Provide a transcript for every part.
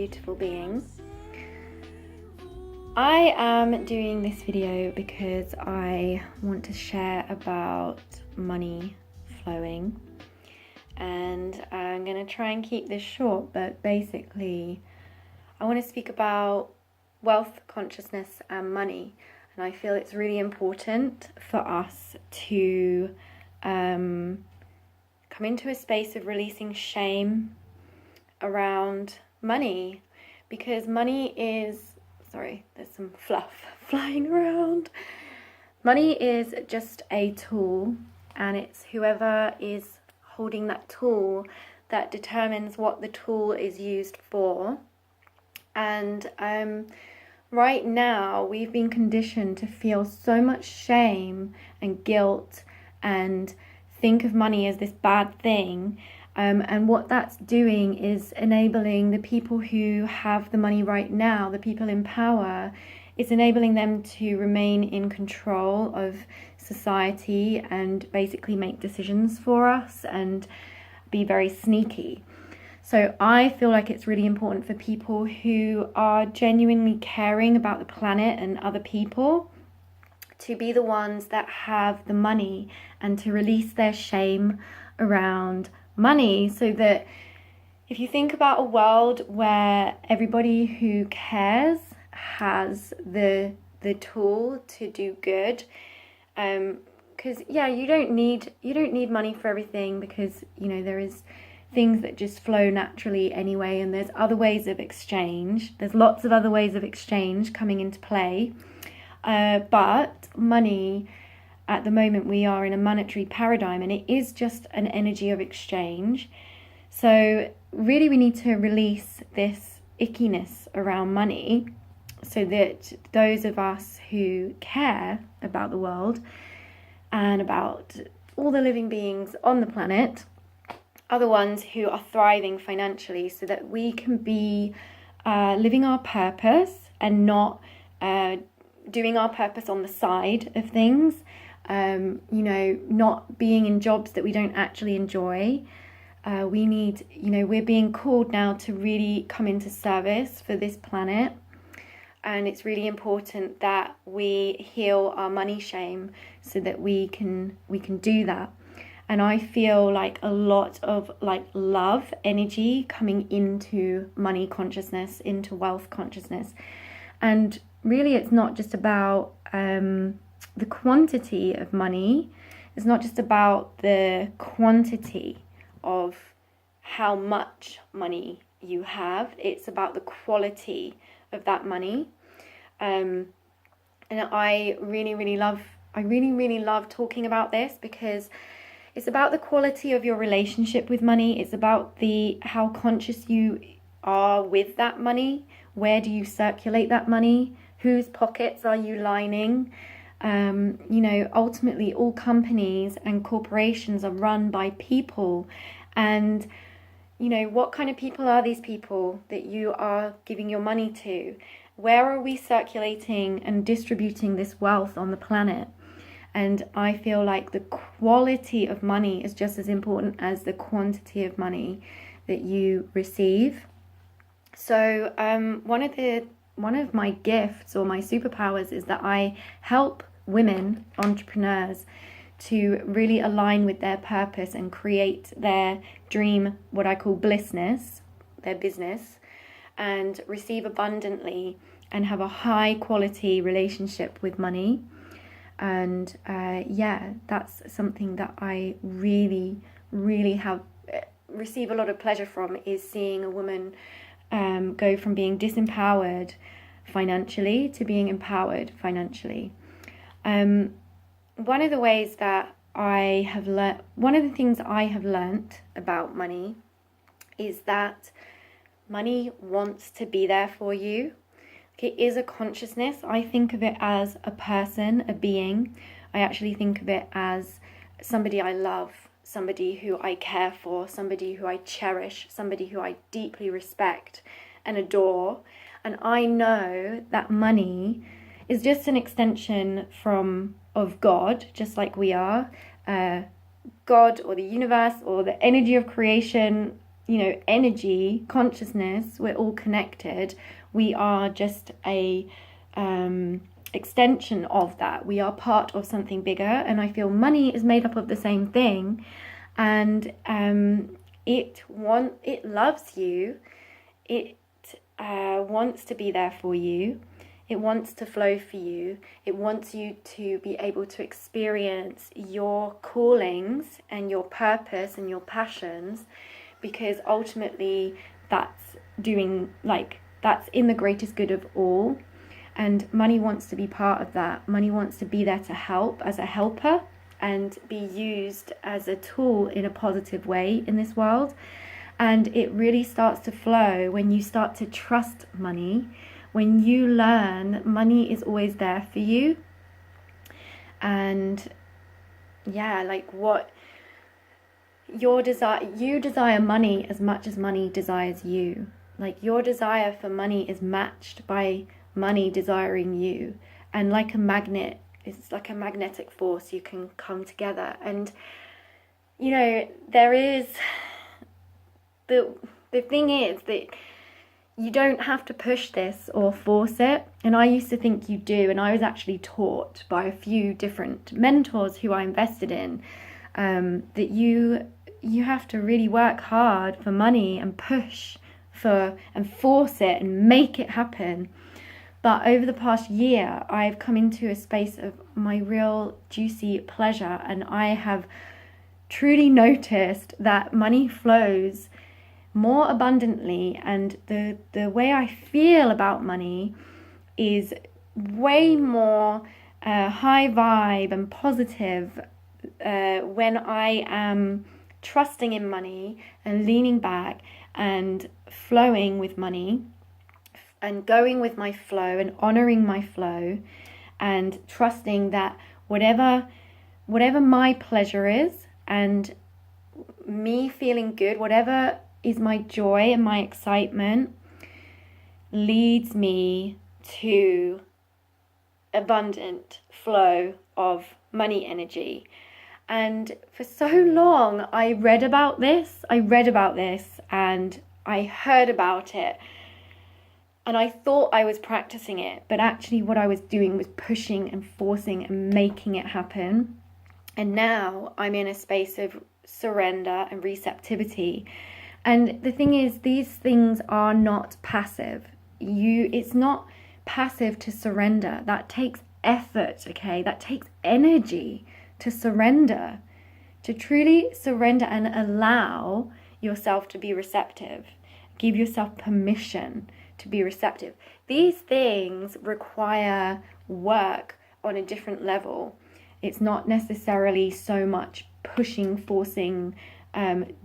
beautiful being. I am doing this video because I want to share about money flowing, and I'm going to try and keep this short, but basically I want to speak about wealth consciousness and money, and I feel it's really important for us to come into a space of releasing shame around money, because money is, sorry, there's some fluff flying around. Money is just a tool, and it's whoever is holding that tool that determines what the tool is used for. And right now we've been conditioned to feel so much shame and guilt and think of money as this bad thing. And what that's doing is enabling the people who have the money right now, the people in power, it's enabling them to remain in control of society and basically make decisions for us and be very sneaky. So I feel like it's really important for people who are genuinely caring about the planet and other people to be the ones that have the money and to release their shame around money, so that if you think about a world where everybody who cares has the tool to do good, because you don't need money for everything, because there is things that just flow naturally anyway, and there's other ways of exchange. There's lots of other ways of exchange coming into play, but money, at the moment we are in a monetary paradigm, and it is just an energy of exchange. So really we need to release this ickiness around money, so that those of us who care about the world and about all the living beings on the planet are the ones who are thriving financially, so that we can be living our purpose and not doing our purpose on the side of things. Not being in jobs that we don't actually enjoy. We're being called now to really come into service for this planet, and it's really important that we heal our money shame so that we can do that. And I feel like a lot of love energy coming into money consciousness, into wealth consciousness. And really it's not just about the quantity of money. It's not just about the quantity of how much money you have. It's about the quality of that money. And I really love talking about this, because it's about the quality of your relationship with money. It's about how conscious you are with that money. Where do you circulate that money? Whose pockets are you lining? Ultimately all companies and corporations are run by people, and what kind of people are these people that you are giving your money to? Where are we circulating and distributing this wealth on the planet? And I feel like the quality of money is just as important as the quantity of money that you receive. So one of my gifts or my superpowers is that I help women entrepreneurs to really align with their purpose and create their dream, what I call blissness, their business, and receive abundantly and have a high quality relationship with money. And that's something that I really have receive a lot of pleasure from, is seeing a woman go from being disempowered financially to being empowered financially. One of the ways that I have learned, one of the things I have learnt about money is that money wants to be there for you. It is a consciousness. I think of it as a person, a being. I actually think of it as somebody I love, somebody who I care for, somebody who I cherish, somebody who I deeply respect and adore. And I know that money is just an extension of God, just like we are. God or the universe or the energy of creation, energy, consciousness. We're all connected. We are just a extension of that. We are part of something bigger, and I feel money is made up of the same thing, and it loves you. It wants to be there for you. It wants to flow for you. It wants you to be able to experience your callings and your purpose and your passions, because ultimately that's in the greatest good of all. And money wants to be part of that. Money wants to be there to help as a helper and be used as a tool in a positive way in this world. And it really starts to flow when you start to trust money, when you learn that money is always there for you. And what your desire, you desire money as much as money desires you. Like, your desire for money is matched by money desiring you, and like a magnet, it's like a magnetic force. You can come together, and there is the thing is that you don't have to push this or force it. And I used to think you do, and I was actually taught by a few different mentors who I invested in, that you have to really work hard for money and push for and force it and make it happen. But over the past year, I've come into a space of my real juicy pleasure, and I have truly noticed that money flows more abundantly, and the way I feel about money is way more high vibe and positive when I am trusting in money and leaning back and flowing with money, and going with my flow and honoring my flow, and trusting that whatever my pleasure is and me feeling good, whatever is my joy and my excitement, leads me to abundant flow of money energy. And for so long I read about this and I heard about it, and I thought I was practicing it, but actually what I was doing was pushing and forcing and making it happen. And now I'm in a space of surrender and receptivity. And the thing is, these things are not passive. It's not passive to surrender. That takes effort, okay? That takes energy to surrender, to truly surrender and allow yourself to be receptive. Give yourself permission to be receptive. These things require work on a different level. It's not necessarily so much pushing, forcing,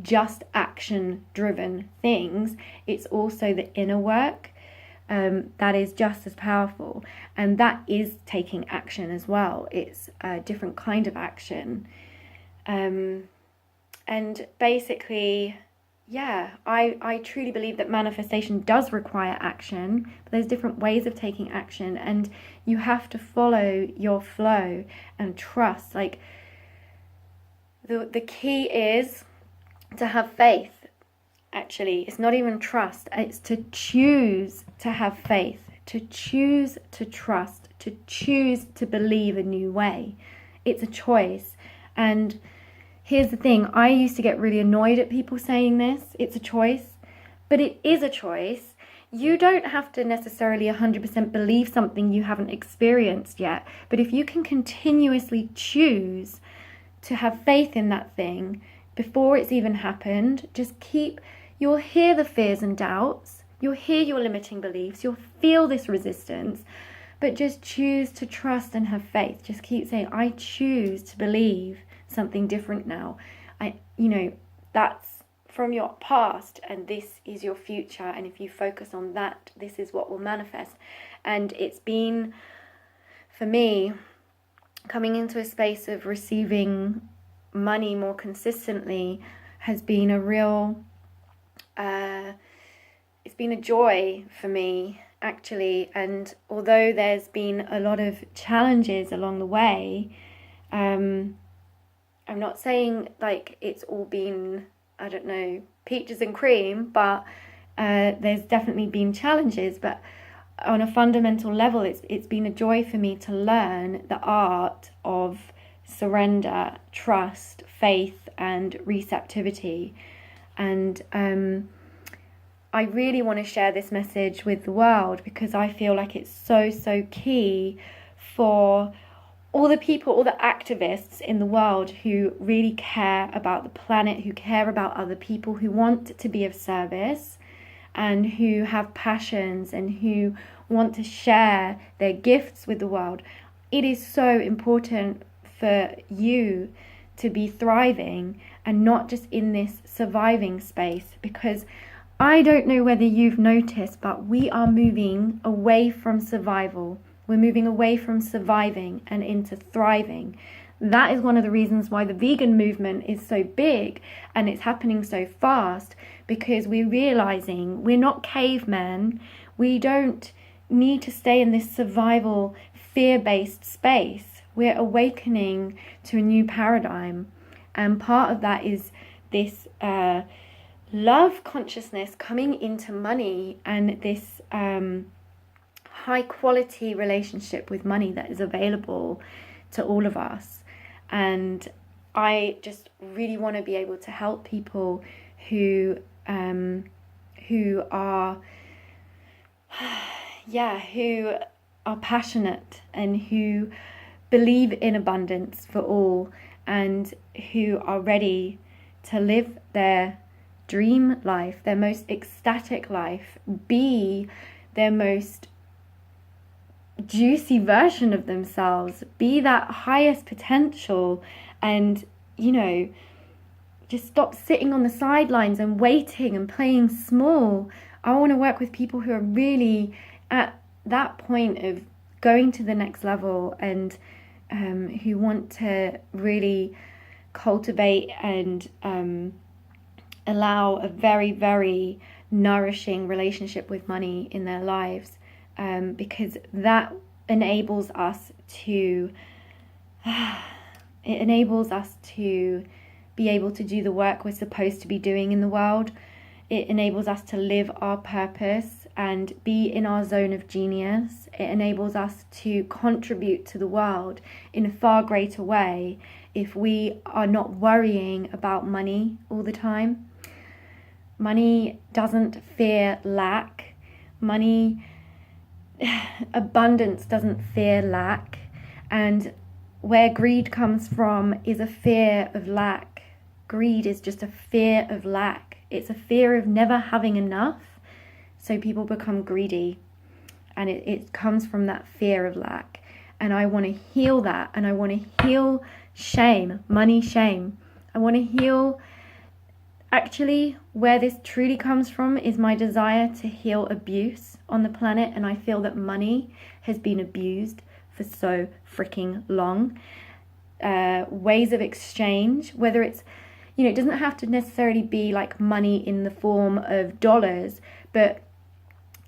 just action-driven things. It's also the inner work that is just as powerful, and that is taking action as well. It's a different kind of action, and basically, I truly believe that manifestation does require action, but there's different ways of taking action, and you have to follow your flow and trust. Like, the key is to have faith. Actually, it's not even trust, it's to choose to have faith, to choose to trust, to choose to believe a new way. It's a choice. And here's the thing, I used to get really annoyed at people saying this, it's a choice, but it is a choice. You don't have to necessarily 100% believe something you haven't experienced yet, but if you can continuously choose to have faith in that thing before it's even happened, you'll hear the fears and doubts, you'll hear your limiting beliefs, you'll feel this resistance, but just choose to trust and have faith. Just keep saying, I choose to believe something different now. That's from your past, and this is your future, and if you focus on that, this is what will manifest. And it's been, for me, coming into a space of receiving money more consistently has been a real it's been a joy for me, actually. And although there's been a lot of challenges along the way, I'm not saying like it's all been I don't know, peaches and cream, but there's definitely been challenges. But on a fundamental level, it's been a joy for me to learn the art of surrender, trust, faith, and receptivity. And I really want to share this message with the world because I feel like it's so key for all the people, all the activists in the world who really care about the planet, who care about other people, who want to be of service, and who have passions and who want to share their gifts with the world. It is so important for you to be thriving and not just in this surviving space, because I don't know whether you've noticed, but we are moving away from survival. We're moving away from surviving and into thriving. That is one of the reasons why the vegan movement is so big and it's happening so fast, because we're realizing we're not cavemen. We don't need to stay in this survival, fear-based space. We're awakening to a new paradigm. And part of that is this love consciousness coming into money and this high quality relationship with money that is available to all of us. And I just really want to be able to help people who are passionate and who believe in abundance for all and who are ready to live their dream life, their most ecstatic life, be their most juicy version of themselves, be that highest potential, and just stop sitting on the sidelines and waiting and playing small. I want to work with people who are really at that point of going to the next level and who want to really cultivate and allow a very, very nourishing relationship with money in their lives, because that enables us to be able to do the work we're supposed to be doing in the world. It enables us to live our purpose and be in our zone of genius. It enables us to contribute to the world in a far greater way if we are not worrying about money all the time. Money doesn't fear lack. Abundance doesn't fear lack. And where greed comes from is a fear of lack. Greed is just a fear of lack. It's a fear of never having enough. So people become greedy. And it comes from that fear of lack. And I want to heal that. And I want to heal shame, money shame. I want to heal. Actually, where this truly comes from is my desire to heal abuse on the planet. And I feel that money has been abused for so freaking long. Ways of exchange, whether it's, it doesn't have to necessarily be like money in the form of dollars, but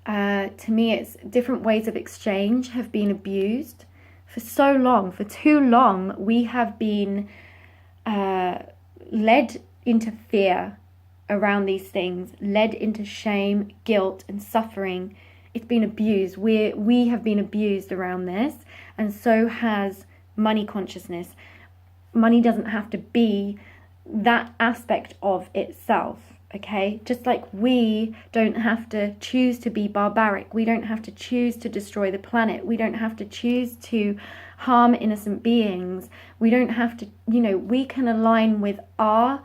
to me it's different ways of exchange have been abused for so long. For too long, we have been led into fear around these things, led into shame, guilt, and suffering. It's been abused. We have been abused around this, and so has money consciousness. Money doesn't have to be that aspect of itself, okay? Just like we don't have to choose to be barbaric. We don't have to choose to destroy the planet. We don't have to choose to harm innocent beings. We don't have to, we can align with our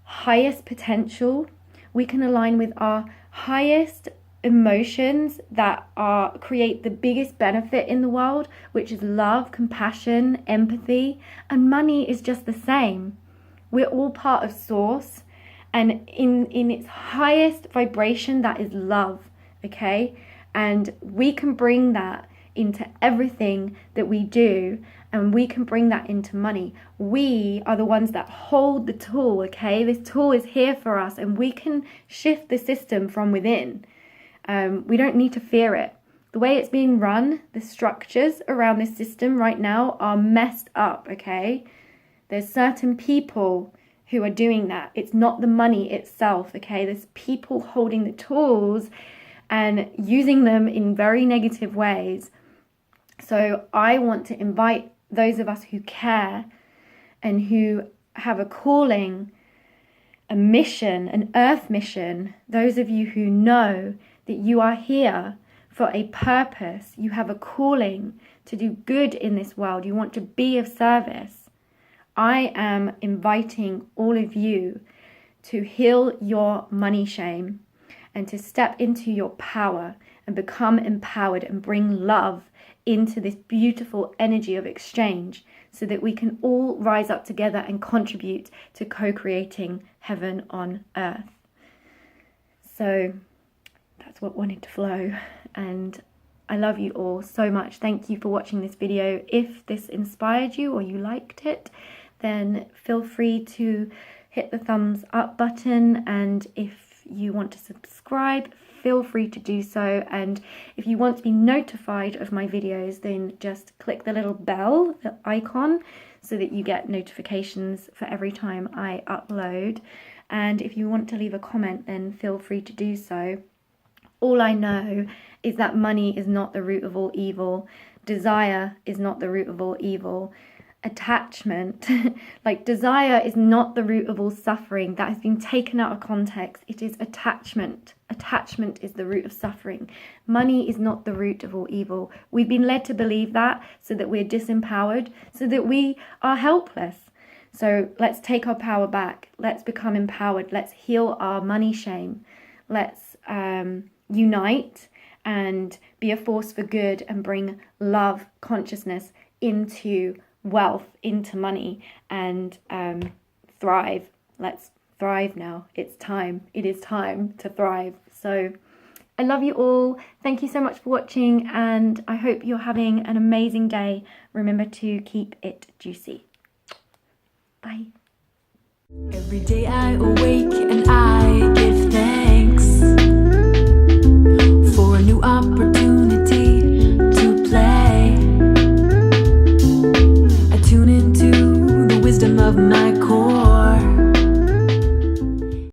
highest potential. We can align with our highest emotions that create the biggest benefit in the world, which is love, compassion, empathy, and money is just the same. We're all part of source, and in its highest vibration, that is love, okay? And we can bring that into everything that we do, and we can bring that into money. We are the ones that hold the tool, okay? This tool is here for us, and we can shift the system from within. We don't need to fear it. The way it's being run, the structures around this system right now are messed up, okay? There's certain people who are doing that. It's not the money itself, okay? There's people holding the tools and using them in very negative ways. So I want to invite those of us who care and who have a calling, a mission, an earth mission, those of you who know that you are here for a purpose, you have a calling to do good in this world, you want to be of service. I am inviting all of you to heal your money shame and to step into your power and become empowered and bring love into this beautiful energy of exchange so that we can all rise up together and contribute to co-creating heaven on earth. So that's what wanted to flow, and I love you all so much. Thank you for watching this video. If this inspired you or you liked it, then feel free to hit the thumbs up button, and if you want to subscribe, feel free to do so. And if you want to be notified of my videos, then just click the little bell, the icon, so that you get notifications for every time I upload. And if you want to leave a comment, then feel free to do so. All I know is that money is not the root of all evil. Desire is not the root of all evil. Attachment, like desire, is not the root of all suffering. That has been taken out of context. It is attachment. Attachment is the root of suffering. Money is not the root of all evil. We've been led to believe that so that we're disempowered, so that we are helpless. So let's take our power back. Let's become empowered. Let's heal our money shame. Let's unite and be a force for good and bring love consciousness into wealth, into money, and thrive. Let's thrive now. It's time. It is time to thrive. So I love you all. Thank you so much for watching, and I hope you're having an amazing day. Remember to keep it juicy. Bye. Every day I awake and I give thanks.